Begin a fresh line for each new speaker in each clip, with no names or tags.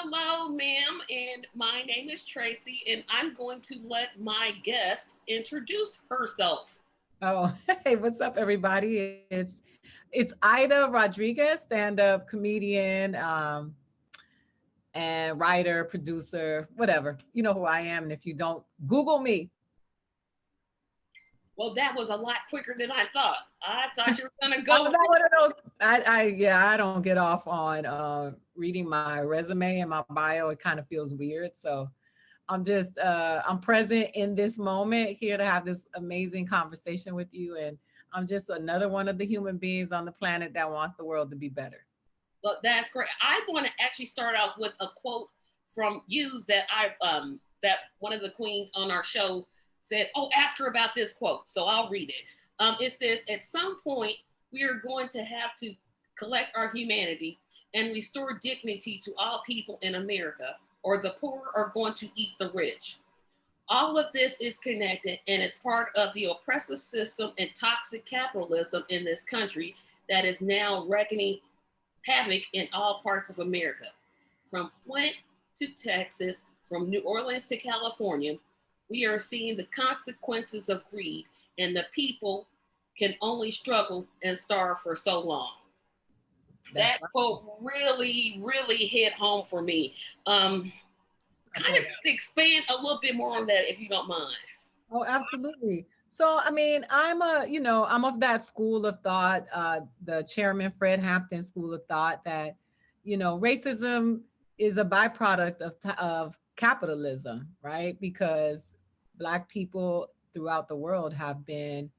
Hello, ma'am, and my name is Tracy, and I'm going to let my guest introduce herself.
Oh, hey, what's up, everybody? It's Aida Rodriguez, stand-up comedian, and writer, producer, whatever. You know who I am, and if you don't, Google me.
Well, that was a lot quicker than I thought. I thought you were going to
I'm
go.
not one of those. Yeah, I don't get off on reading my resume and my bio. It kind of feels weird, so I'm present in this moment here to have this amazing conversation with you, and I'm just another one of the human beings on the planet that wants the world to be better.
Well, that's great. I want to actually start off with a quote from you that one of the queens on our show said. Oh, ask her about this quote, so I'll read it. It says, "At some point, we are going to have to collect our humanity and restore dignity to all people in America, or the poor are going to eat the rich. All of this is connected, and it's part of the oppressive system and toxic capitalism in this country that is now reckoning havoc in all parts of America. From Flint to Texas, from New Orleans to California, we are seeing the consequences of greed, and the people can only struggle and starve for so long."
That's
That quote really, really hit home for me. Kind of
okay.
expand a little bit more on that if you don't mind.
Oh, absolutely. So, I mean, I'm of that school of thought, the chairman Fred Hampton school of thought that, racism is a byproduct of capitalism, right? Because Black people throughout the world have been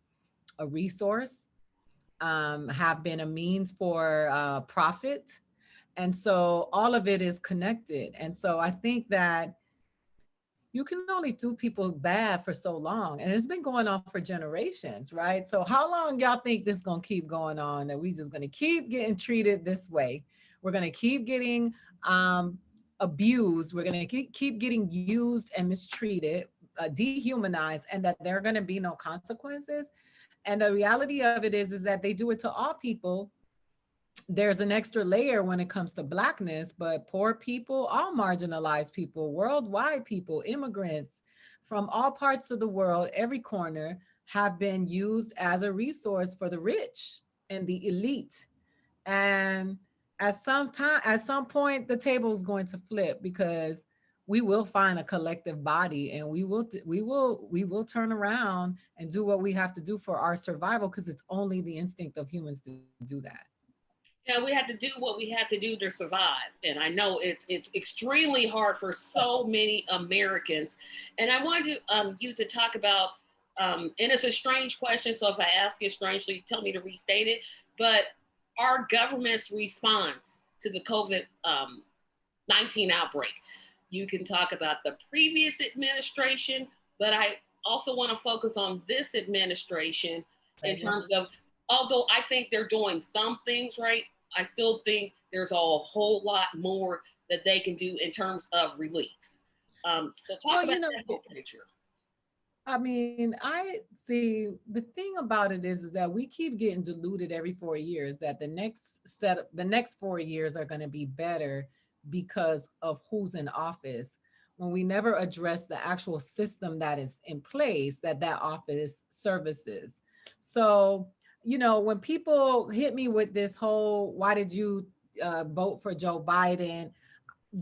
a resource, have been a means for profit. And so all of it is connected. And so I think that you can only do people bad for so long. And it's been going on for generations, right? So how long y'all think this gonna keep going on? That we just gonna keep getting treated this way? We're gonna keep getting abused. We're gonna keep getting used and mistreated, dehumanized, and that there are gonna be no consequences. And the reality of it is that they do it to all people. There's an extra layer when it comes to Blackness, but poor people, all marginalized people, worldwide people, immigrants from all parts of the world, every corner, have been used as a resource for the rich and the elite. And at some point, the table is going to flip, because we will find a collective body, and we will turn around and do what we have to do for our survival, because it's only the instinct of humans to do that.
Yeah, we have to do what we have to do to survive, and I know it's extremely hard for so many Americans. And I wanted you to talk about, and it's a strange question, so if I ask it strangely, tell me to restate it. But our government's response to the COVID-19 outbreak. You can talk about the previous administration, but I also want to focus on this administration in
Yeah.
terms of, although I think they're doing some things right, I still think there's a whole lot more that they can do in terms of relief. So talk
Well,
about that whole picture.
I mean, I see the thing about it is that we keep getting diluted every 4 years, that the next 4 years are going to be better because of who's in office, when we never address the actual system that is in place that office services. So, when people hit me with this whole, why did you vote for Joe Biden?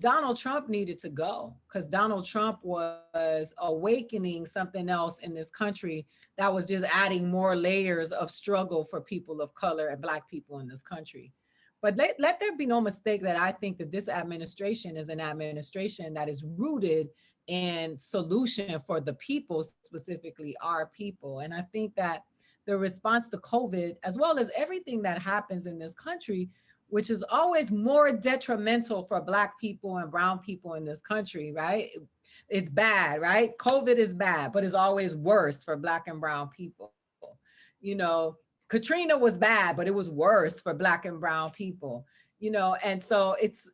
Donald Trump needed to go, because Donald Trump was awakening something else in this country that was just adding more layers of struggle for people of color and Black people in this country. But let there be no mistake that I think that this administration is an administration that is rooted in solution for the people, specifically our people. And I think that the response to COVID, as well as everything that happens in this country, which is always more detrimental for Black people and brown people in this country, right? It's bad, right? COVID is bad, but it's always worse for Black and brown people. You know, Katrina was bad, but it was worse for Black and brown people. And so it's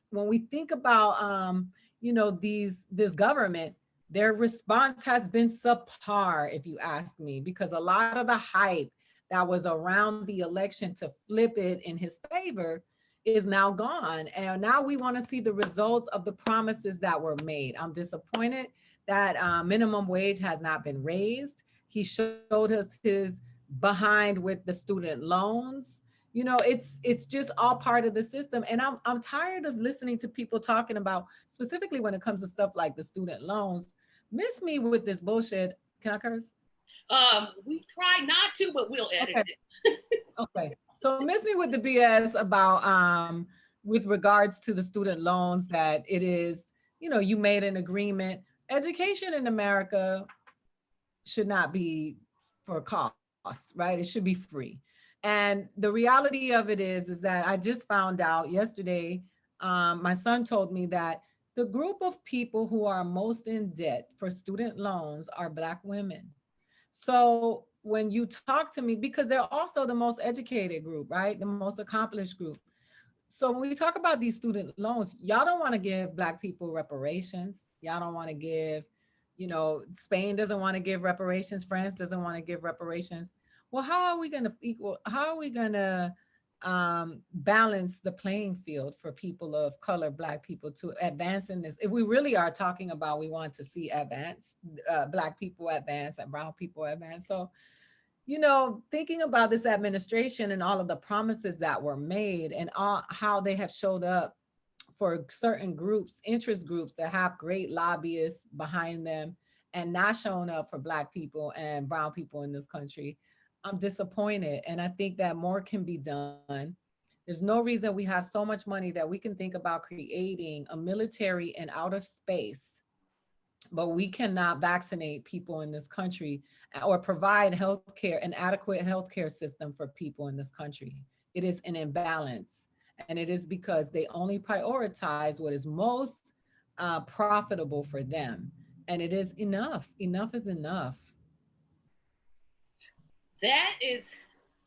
when we think about this government, their response has been subpar, if you ask me, because a lot of the hype that was around the election to flip it in his favor is now gone. And now we want to see the results of the promises that were made. I'm disappointed that minimum wage has not been raised. He showed us his behind with the student loans. You know, it's just all part of the system. And I'm tired of listening to people talking about, specifically when it comes to stuff like the student loans. Miss me with this bullshit. Can I curse?
We try not to, but we'll edit
Okay.
it.
Okay. So miss me with the BS about with regards to the student loans, that it is, you know, you made an agreement. Education in America should not be for cost, right? It should be free. And the reality of it is that I just found out yesterday, my son told me that the group of people who are most in debt for student loans are Black women. So when you talk to me, because they're also the most educated group, right? The most accomplished group. So when we talk about these student loans, y'all don't want to give Black people reparations. Y'all don't want to give, you know, Spain doesn't want to give reparations. France doesn't want to give reparations. Well, how are we going to equal? How are we going to balance the playing field for people of color, Black people, to advance in this? If we really are talking about, we want to see advance, Black people advance and brown people advance. So, you know, thinking about this administration and all of the promises that were made and all, how they have showed up for certain groups, interest groups that have great lobbyists behind them, and not showing up for Black people and brown people in this country, I'm disappointed. And I think that more can be done. There's no reason we have so much money that we can think about creating a military in outer space, but we cannot vaccinate people in this country or provide healthcare, an adequate healthcare system for people in this country. It is an imbalance. And it is because they only prioritize what is most profitable for them. And it is enough. Enough is enough.
that is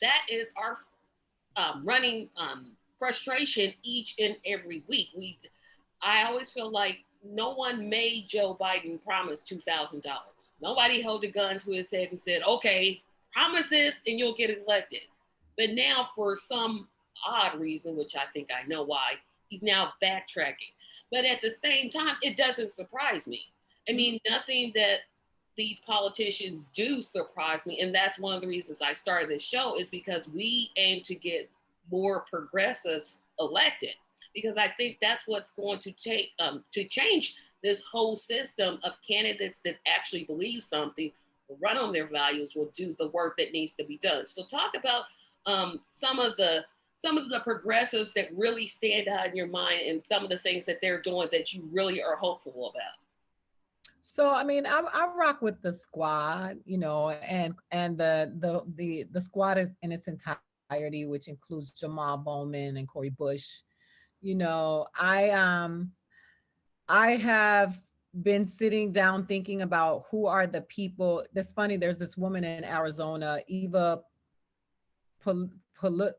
that is our running frustration each and every week. I always feel like no one made Joe Biden promise $2,000. Nobody held a gun to his head and said, "Okay, promise this and you'll get elected." But now, for some odd reason, which I think I know why, he's now backtracking. But at the same time, it doesn't surprise me. I mean, nothing that these politicians do surprise me. And that's one of the reasons I started this show, is because we aim to get more progressives elected. Because I think that's what's going to take to change this whole system of candidates that actually believe something, will run on their values, will do the work that needs to be done. So talk about some of the progressives that really stand out in your mind, and some of the things that they're doing that you really are hopeful about.
So I mean, I rock with the squad, you know, and the squad is in its entirety, which includes Jamal Bowman and Cori Bush. You know, I have been sitting down thinking about who are the people. That's funny. There's this woman in Arizona, Eva Pol, Pol,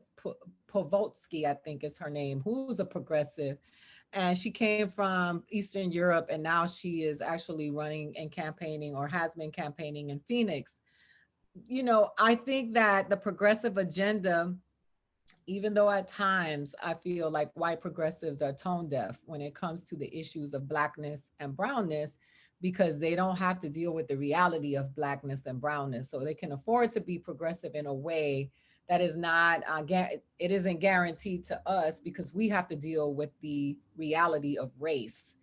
Povotsky, I think is her name, who's a progressive. And she came from Eastern Europe, and now she is actually running and campaigning, or has been campaigning in Phoenix. You know, I think that the progressive agenda, even though at times I feel like white progressives are tone deaf when it comes to the issues of Blackness and brownness, because they don't have to deal with the reality of Blackness and brownness. So they can afford to be progressive in a way that is not, it isn't guaranteed to us, because we have to deal with the reality of race.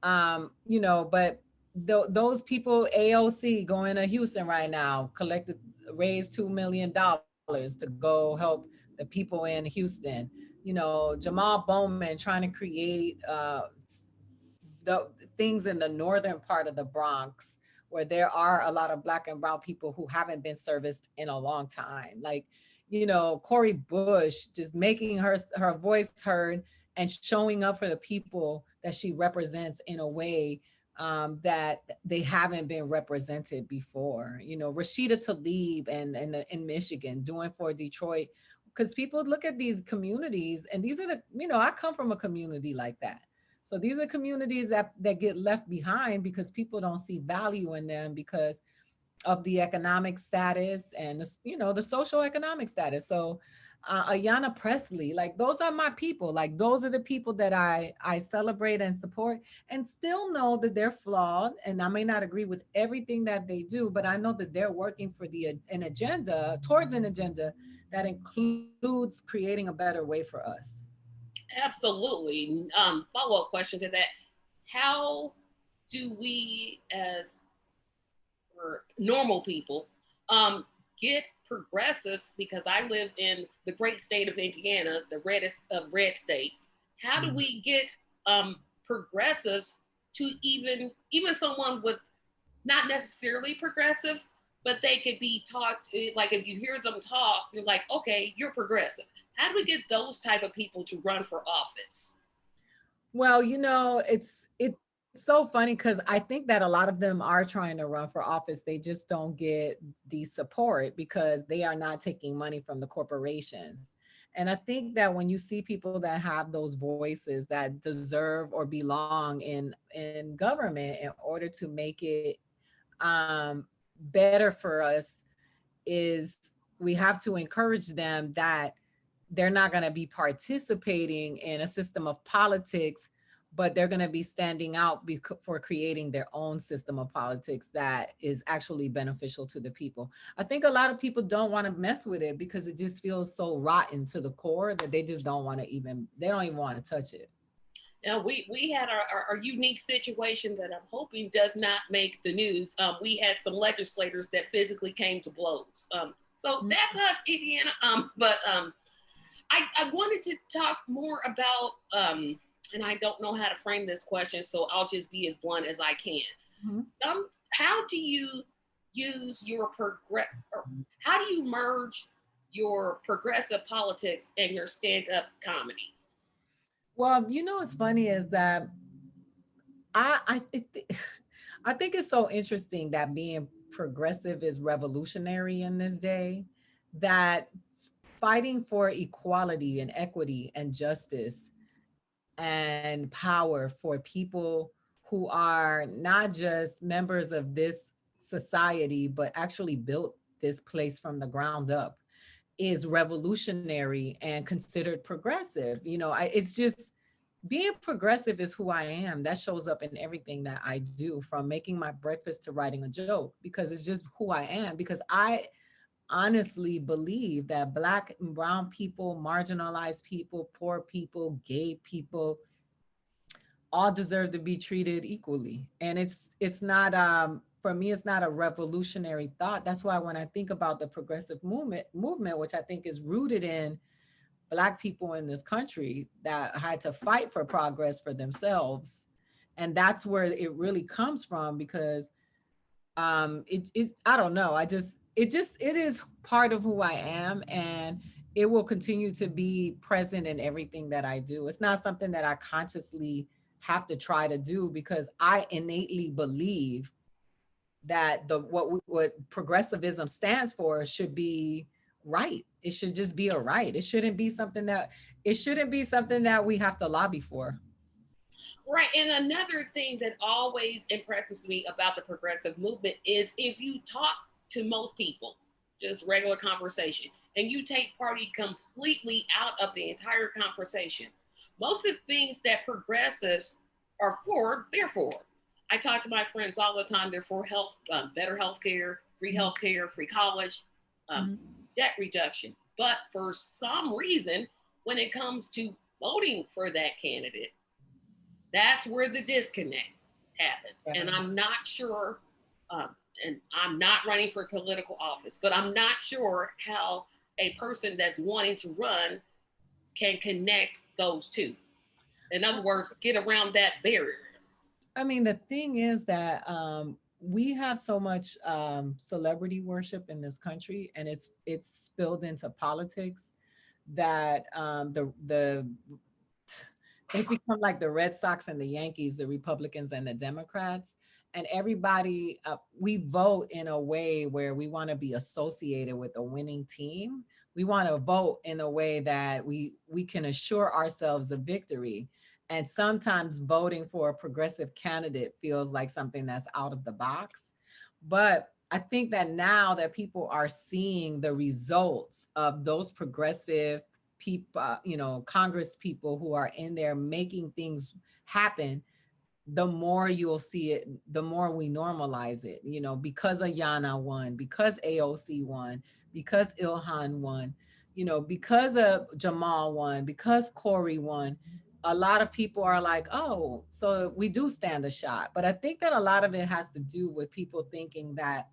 You know, but those people, AOC going to Houston right now, collected, raised $2 million to go help the people in Houston. You know, Jamal Bowman trying to create the things in the northern part of the Bronx, where there are a lot of Black and brown people who haven't been serviced in a long time. Like, you know, Cori Bush just making her voice heard and showing up for the people that she represents in a way that they haven't been represented before. You know, Rashida Tlaib and in Michigan doing for Detroit, because people look at these communities, and these are the, you know, I come from a community like that. So these are communities that get left behind because people don't see value in them because of the economic status and the, you know, the social economic status. So Ayanna Presley. Like those are my people. Like those are the people that I celebrate and support, and still know that they're flawed, and I may not agree with everything that they do, but I know that they're working for an agenda, towards an agenda that includes creating a better way for us.
Absolutely. Follow-up question to that. How do we as or normal people get progressives, because I live in the great state of Indiana, the reddest of red states. How do we get progressives to even someone with not necessarily progressive, but they could be talked like if you hear them talk, you're like, okay, you're progressive. How do we get those type of people to run for office?
Well, it's so funny because I think that a lot of them are trying to run for office. They just don't get the support because they are not taking money from the corporations. And I think that when you see people that have those voices that deserve or belong in government in order to make it um, better for us, is we have to encourage them that they're not going to be participating in a system of politics, but they're going to be standing out for creating their own system of politics that is actually beneficial to the people. I think a lot of people don't want to mess with it because it just feels so rotten to the core that they just don't want to even, they don't even want to touch it.
Now we had our unique situation that I'm hoping does not make the news. We had some legislators that physically came to blows. So that's us, Indiana. I wanted to talk more about, and I don't know how to frame this question, so I'll just be as blunt as I can.
Mhm.
How do you use your how do you merge your progressive politics and your stand-up comedy?
Well, what's funny is that I I think it's so interesting that being progressive is revolutionary in this day, that fighting for equality and equity and justice and power for people who are not just members of this society, but actually built this place from the ground up is revolutionary and considered progressive. It's just being progressive is who I am. That shows up in everything that I do, from making my breakfast to writing a joke, because it's just who I am. Because I honestly believe that Black and brown people, marginalized people, poor people, gay people, all deserve to be treated equally. And it's not for me, it's not a revolutionary thought. That's why when I think about the progressive movement, which I think is rooted in Black people in this country that had to fight for progress for themselves, and that's where it really comes from. Because it I don't know, it is part of who I am, and it will continue to be present in everything that I do. It's not something that I consciously have to try to do, because I innately believe that what progressivism stands for should be right. It should just be a right. It shouldn't be something that we have to lobby for.
Right. And another thing that always impresses me about the progressive movement is if you talk to most people, just regular conversation, and you take party completely out of the entire conversation, most of the things that progressives are for, they're for. I talk to my friends all the time. They're for health, better health care, free
Mhm,
health care, free college, um,
mhm.
debt reduction. But for some reason, when it comes to voting for that candidate, that's where the disconnect happens.
Yeah.
And I'm not sure, um, and I'm not running for political office, but I'm not sure how a person that's wanting to run can connect those two. In other words, get around that barrier.
I mean, the thing is that we have so much celebrity worship in this country, and it's spilled into politics, that they've become like the Red Sox and the Yankees, the Republicans and the Democrats. And everybody, we vote in a way where we want to be associated with a winning team. We want to vote in a way that we can assure ourselves a victory. And sometimes voting for a progressive candidate feels like something that's out of the box. But I think that now that people are seeing the results of those progressive people, Congress people who are in there making things happen, the more you'll see it, the more we normalize it, because Ayana won, because AOC won, because Ilhan won, because of Jamal won, because Corey won. A lot of people are like, oh, so we do stand a shot. But I think that a lot of it has to do with people thinking that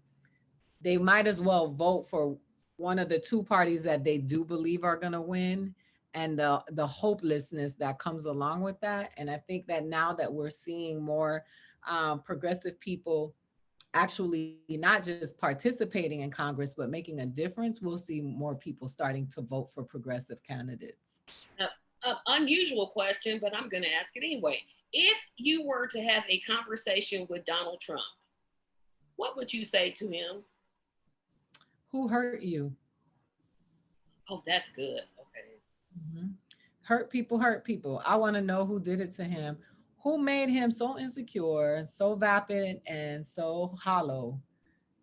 they might as well vote for one of the two parties that they do believe are going to win, and the hopelessness that comes along with that. And I think that now that we're seeing more progressive people actually not just participating in Congress but making a difference, we'll see more people starting to vote for progressive candidates.
Unusual question, but I'm going to ask it anyway. If you were to have a conversation with Donald Trump, what would you say to him?
Who hurt you?
Oh, that's good. Okay.
Mhm. Hurt people hurt people. I want to know who did it to him. Who made him so insecure, so vapid, and so hollow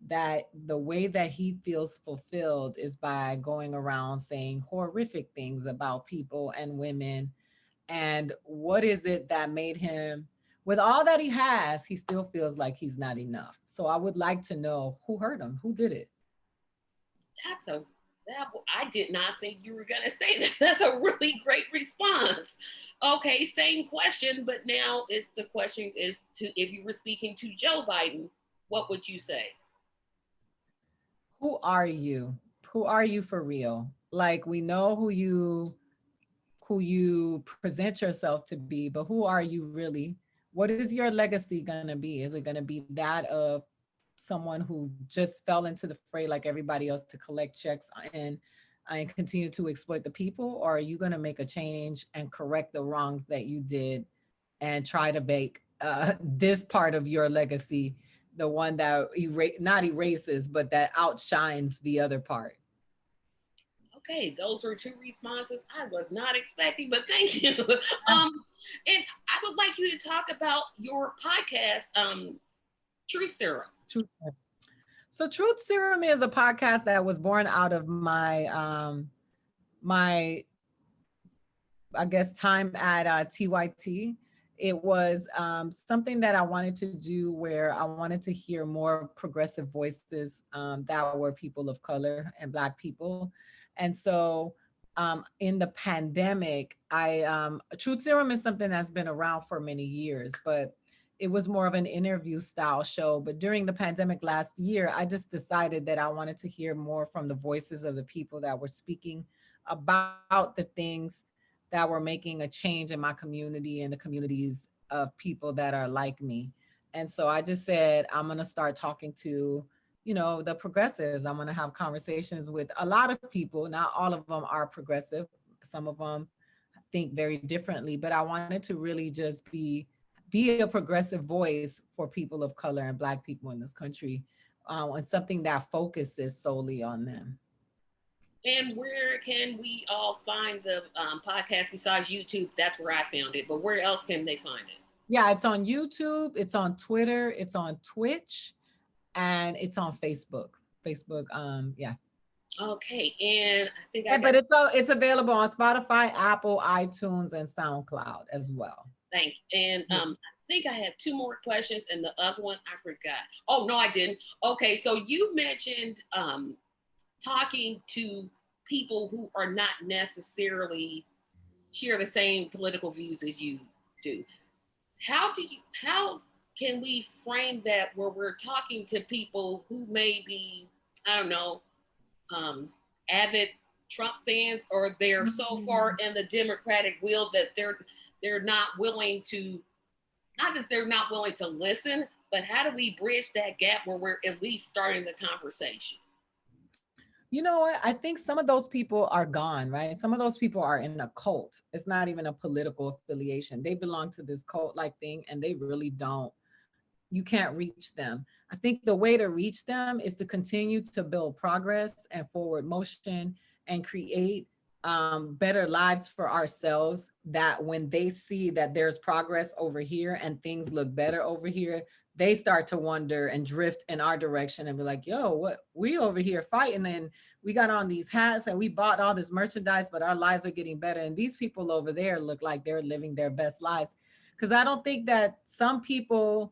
that the way that he feels fulfilled is by going around saying horrific things about people and women? And what is it that made him, with all that he has, he still feels like he's not enough? So I would like to know who hurt him, who did it.
That's a I did not think you were going to say that. That's a really great response. Okay, same question, but now it's the question is to if you were speaking to Joe Biden, what would you say?
Who are you? Who are you for real? Like, we know who you present yourself to be, but who are you really? What is your legacy going to be? Is it going to be that of someone who just fell into the fray like everybody else to collect checks and continue to exploit the people? Or are you going to make a change and correct the wrongs that you did and try to make this part of your legacy the one that not erases, but that outshines the other part?
Okay, those were two responses I was not expecting, but thank you. And I would like you to talk about your podcast, Truth Serum.
Truth. So Truth Serum is a podcast that was born out of my I guess time at TYT. It was something that I wanted to do where I wanted to hear more progressive voices that were people of color and Black people. And so in the pandemic, Truth Serum is something that's been around for many years, but it was more of an interview style show. But during the pandemic last year, I just decided that I wanted to hear more from the voices of the people that were speaking about the things that were making a change in my community and the communities of people that are like me. And so I just said, I'm going to start talking to, the progressives. I'm going to have conversations with a lot of people. Not all of them are progressive. Some of them think very differently, but I wanted to really just be a progressive voice for people of color and Black people in this country, and something that focuses solely on them.
And where can we all find the podcast besides YouTube? That's where I found it, but where else can they find it?
Yeah, it's on YouTube, it's on Twitter, it's on Twitch, and it's on Facebook. Facebook, yeah.
Okay, and I think I
Yeah,
got.
but it's available on Spotify, Apple, iTunes, and SoundCloud as well.
Thank you. And I think I have two more questions, and the other one I forgot. Oh no, I didn't. Okay, so you mentioned talking to people who are not necessarily share the same political views as you do. How can we frame that where we're talking to people who may be, I don't know, avid Trump fans, or they're so far in the Democratic wheel that they're not willing to, not that they're not willing to listen, but how do we bridge that gap where we're at least starting the conversation?
You know what? I think some of those people are gone, right? Some of those people are in a cult. It's not even a political affiliation. They belong to this cult like thing, and they really don't. You can't reach them. I think the way to reach them is to continue to build progress and forward motion and create better lives for ourselves. That when they see that there's progress over here and things look better over here, they start to wonder and drift in our direction and be like, yo, what, we over here fighting and we got on these hats and we bought all this merchandise, but our lives are getting better. And these people over there look like they're living their best lives. Because I don't think some people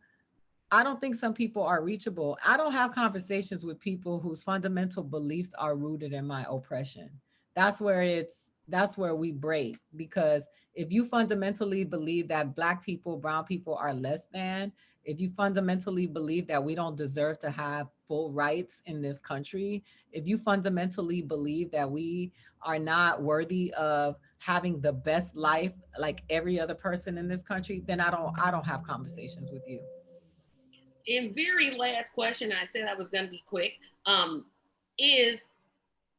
are reachable. I don't have conversations with people whose fundamental beliefs are rooted in my oppression. That's where we break, because if you fundamentally believe that black people, brown people are less than, if you fundamentally believe that we don't deserve to have full rights in this country, if you fundamentally believe that we are not worthy of having the best life like every other person in this country, then I don't have conversations with you.
And very last question, I said I was going to be quick, is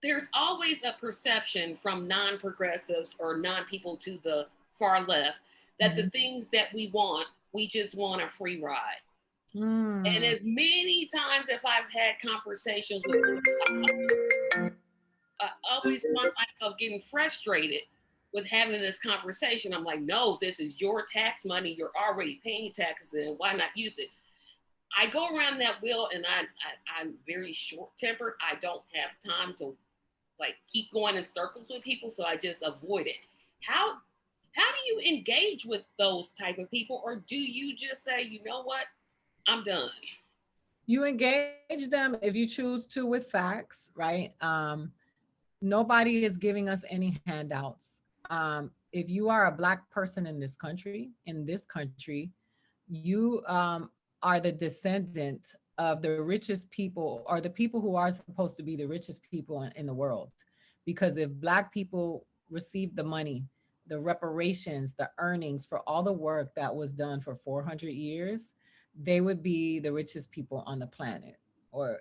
there's always a perception from non-progressives or non-people to the far left that the things that we want, we just want a free ride. And as many times if I've had conversations with people, I always find myself getting frustrated with having this conversation. I'm like, no, this is your tax money. You're already paying taxes, and why not use it? I go around that wheel, and I'm very short-tempered. I don't have time to like keep going in circles with people, so I just avoid it. How do you engage with those type of people, or do you just say, you know what, I'm done?
You engage them if you choose to with facts, right? Nobody is giving us any handouts. If you are a black person in this country, you are the descendant of the richest people, or the people who are supposed to be the richest people in the world. Because if black people received the money, the reparations, the earnings for all the work that was done for 400 years, they would be the richest people on the planet. Or,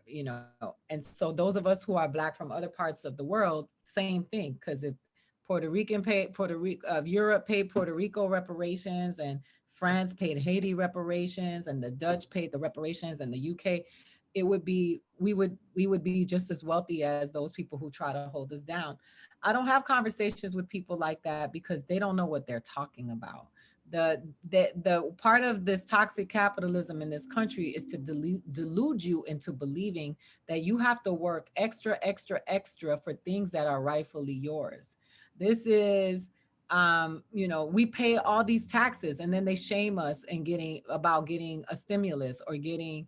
and so those of us who are black from other parts of the world, same thing. Because if Europe paid Puerto Rico reparations, and France paid Haiti reparations, and the Dutch paid the reparations, and the UK, it would be we would be just as wealthy as those people who try to hold us down. I don't have conversations with people like that because they don't know what they're talking about. The part of this toxic capitalism in this country is to delude you into believing that you have to work extra, extra, extra for things that are rightfully yours. This is we pay all these taxes, and then they shame us and getting a stimulus, or getting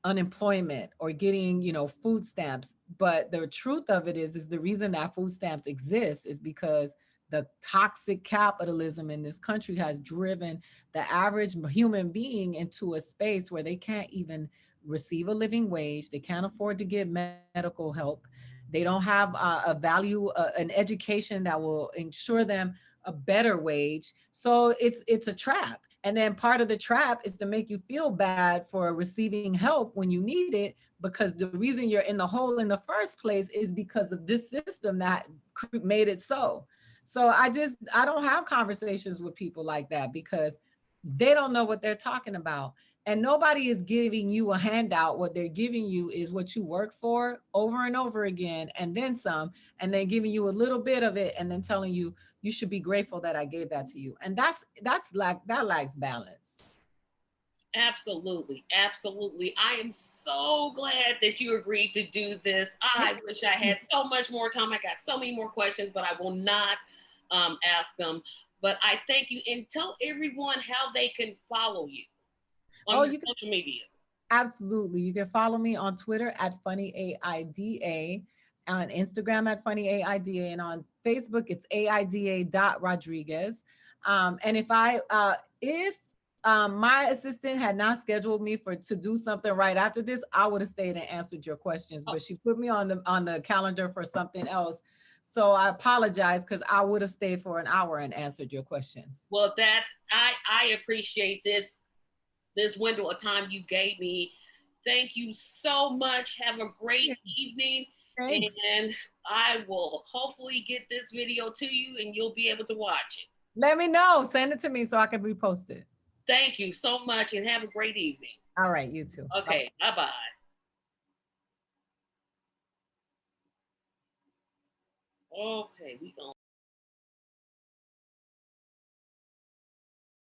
unemployment, or getting food stamps. But the truth of it is the reason that food stamps exist is because the toxic capitalism in this country has driven the average human being into a space where they can't even receive a living wage. They can't afford to get medical help. They don't have an education that will ensure them a better wage. So it's a trap. And then part of the trap is to make you feel bad for receiving help when you need it, because the reason you're in the hole in the first place is because of this system that made it so. So I don't have conversations with people like that because they don't know what they're talking about. And nobody is giving you a handout. What they're giving you is what you work for over and over again, and then some, and they're giving you a little bit of it and then telling you you should be grateful that I gave that to you. And that lacks balance.
Absolutely. Absolutely. I am so glad that you agreed to do this. I wish I had so much more time. I got so many more questions, but I will not ask them. But I thank you, and tell everyone how they can follow you on your social media.
Absolutely. You can follow me on Twitter at FunnyAida, on Instagram at FunnyAida, and on Facebook it's AIDA.Rodriguez. And if my assistant had not scheduled me to do something right after this, I would have stayed and answered your questions. But she put me on the calendar for something else. So I apologize, because I would have stayed for an hour and answered your questions.
Well, I appreciate this window of time you gave me. Thank you so much. Have a great evening. Thanks. And I will hopefully get this video to you and you'll be able to watch it.
Let me know. Send it to me so I can repost it.
Thank you so much, and have a great evening.
All right, you too.
Okay, bye-bye. Okay, we gonna